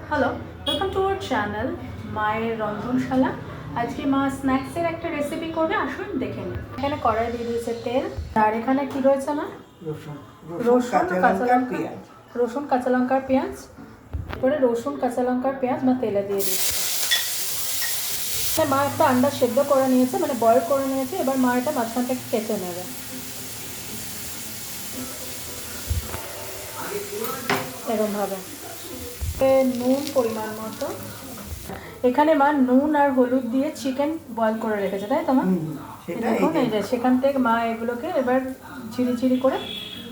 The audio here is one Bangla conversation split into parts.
Hello, welcome to our channel মায়ের রন্ধনশালা। আজকে মা স্ন্যাক্সের একটা রেসিপি করবে, আসুন দেখে নিন। এখানে কড়াই দিয়ে দিয়েছে তেল, আর এখানে কি রয়েছে না, রসুন কাঁচা লঙ্কার পেঁয়াজ। এরপরে রসুন কাঁচা লঙ্কার পেঁয়াজ মা তেলে দিয়ে দিচ্ছে। মা একটা আন্ডা সেদ্ধ করে নিয়েছে, মানে বয়েল করে নিয়েছে। এবার মা এটা মাঝখান থেকে কেটে নেবে এরকমভাবে। নুন পরিমাণ মতো, এখানে মা নুন আর হলুদ দিয়ে চিকেন বয়েল করে রেখেছে, তাই তো মা? দেখুন এই যে সেখান থেকে মা এগুলোকে এবার ঝিরি ঝিরি করে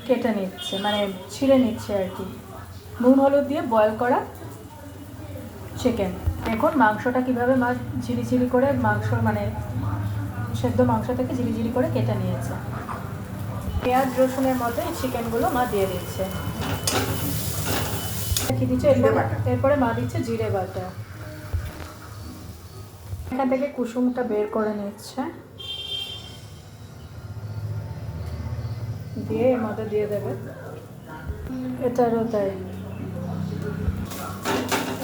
কেটে নিচ্ছে, মানে ছিঁড়ে নিচ্ছে আর কি। নুন হলুদ দিয়ে বয়েল করা চিকেন। দেখুন মাংসটা কীভাবে মা ঝিরি ঝিরি করে মাংস, মানে সেদ্ধ মাংস থেকে ঝিরি ঝিরি করে কেটে নিয়েছে। পেঁয়াজ রসুনের মতো এই চিকেনগুলো মা দিয়ে দিচ্ছে। কি দিচ্ছে এরপরে মা দিচ্ছে জিরে বাটা। এখান থেকে কুসুমটা বের করে নিচ্ছে, দিয়ে এর মধ্যে দিয়ে দেবে এটারও তাই।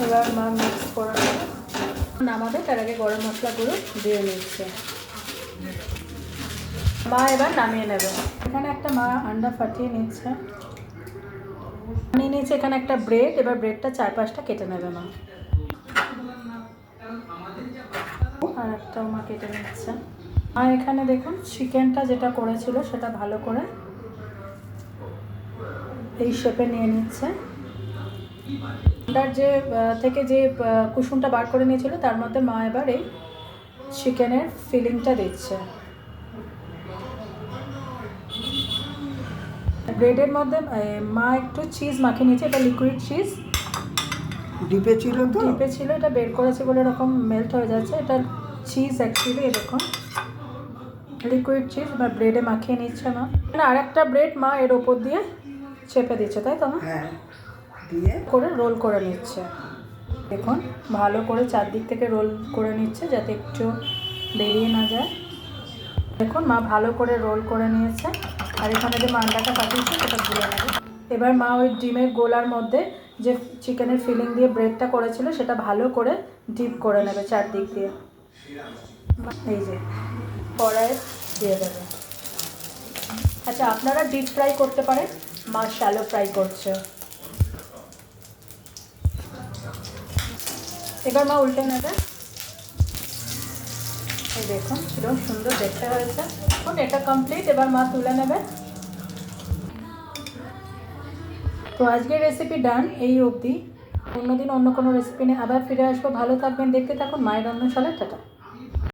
এবার মা মিক্স করে নেবে, নামাবে তার আগে গরম মশলাগুলো দিয়ে নিচ্ছে। মা এবার নামিয়ে নেবে। এখানে একটা মা আন্ডা ফাটিয়ে নিচ্ছে, নিয়ে নিচ্ছে এখানে একটা ব্রেড। এবার ব্রেডটা 4-5টা কেটে নেবে মা, আর একটাও মা কেটে নিচ্ছে। আর এখানে দেখুন চিকেনটা যেটা করেছিল সেটা ভালো করে এই শেপে নিয়ে নিচ্ছে। আন্ডার থেকে যে কুসুমটা বার করে নিয়েছিল তার মধ্যে মা এবার এই চিকেনের ফিলিংটা দিচ্ছে। ব্রেডের মধ্যে মা একটু চিজ মাখিয়ে নিয়েছে, এটা লিকুইড চিজ। ডিপে ছিল, এটা বের করেছে বলে এরকম মেল্ট হয়ে যাচ্ছে। এটা চিজ অ্যাকচুয়ালি এরকম লিকুইড চিজ বা ব্রেডে মাখিয়ে নিচ্ছে মা। আর একটা ব্রেড মা এর ওপর দিয়ে চেপে দিচ্ছে, তাই তো মা? হ্যাঁ, দিয়ে করে রোল করে নিচ্ছে। দেখুন ভালো করে চারদিক থেকে রোল করে নিচ্ছে যাতে একটু বেরিয়ে না যায়। দেখুন মা ভালো করে রোল করে নিয়েছে। আর এখানে যে আন্ডাটা পাঠিয়েছে সেটা ভুলে নেবে। এবার মা ওই ডিমের গোলার মধ্যে যে চিকেনের ফিলিং দিয়ে ব্রেডটা করেছিল সেটা ভালো করে ডিপ করে নেবে চারদিক দিয়ে। এই যে কড়াইয়ে দিয়ে দেবে। আচ্ছা, আপনারা ডিপ ফ্রাই করতে পারেন, মা শ্যালো ফ্রাই করছে। এবার মা উল্টে নেবে। এই দেখুন কিরকম সুন্দর দেখতে হয়েছে। এখন এটা কমপ্লিট, এবার মা তুলে নেবে। তো আজকের রেসিপি ডান, এই অবধি। অন্যদিন অন্য কোনো রেসিপি নিয়ে আবার ফিরে আসবো। ভালো থাকবেন, দেখতে থাকুন মায়ের রন্ধনশালা। টাটা।